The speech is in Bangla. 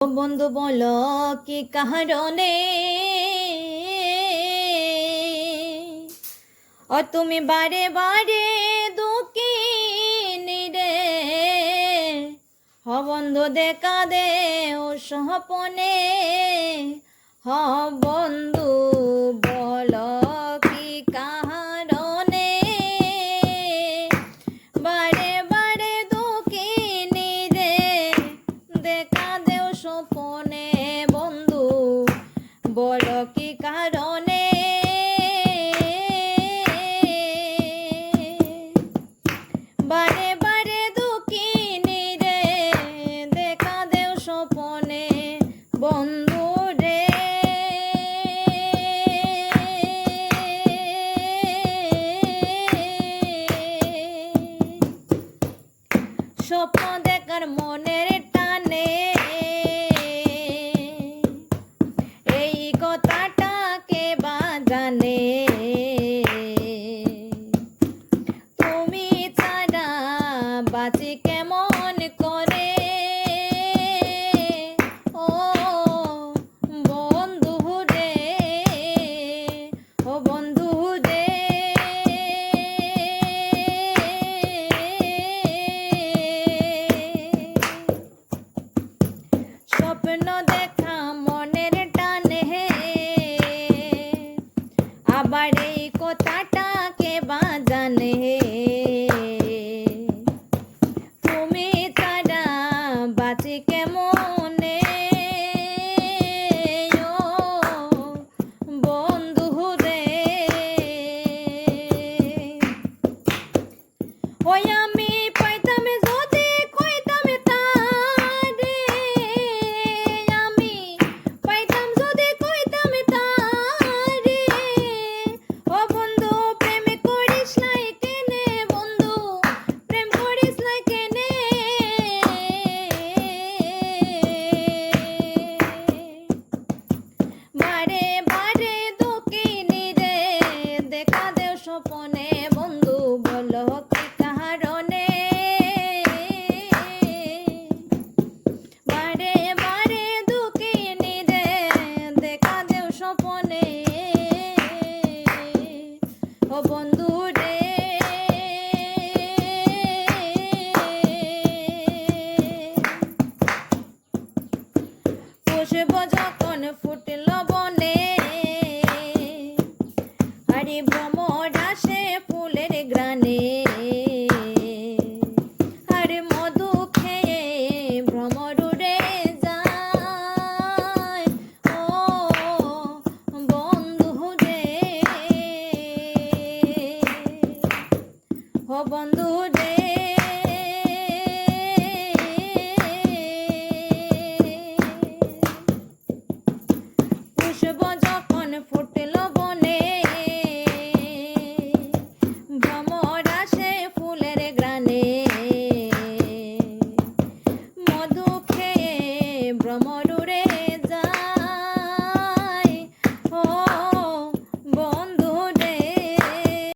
ও বন্ধু বলো কি কারণে ও তুমি বারে বারে দুঃখিনী রে। হ বন্ধু দেখা দে ও স্বপনে। হ বন্ধু বলো কি কারণে বারে বারে দুঃখিনী রে দেখা দেও স্বপনে। বন্ধু বলো কি কারণে বারে বারে দুঃখিনী রে দেখা দেও স্বপনে। বন্ধু রে স্বপ্ন দেখার মনের টানে এই কথাটাকে বা জানে। তুমি ছাড়া বাঁচি কেমন করে ও বন্ধু রে। ও বন্ধু রে স্বপ্ন দেখা মনের টানে আবার এই কথাটাকে বা জানে। তুমি ছাড়া বাঁচি কেমনে ও বন্ধু রে। ওই আমি পাইতাম যদি কইতাম তারে, আমি পাইতাম যদি কইতাম তারে। ও বন্ধু প্রেম করিস নাই কেনে, বন্ধু প্রেম করিস নাই কেনে। বারে বারে দুঃখিনী রে দেখা দেও স্বপনে। বন্ধু বলো কি কারণে বারে বারে দুঃখিনী রে দেখা দেও স্বপনে। ও বন্ধু রে পুষব যখন ফুটল বনে আরে ভ্রমর আসে ফুলের গ্রানে। আর মধু খেয়ে ভ্রমর উড়ে যায় ও বন্ধু রে। ও বন্ধু রে পুষব যখন ফুটল বনে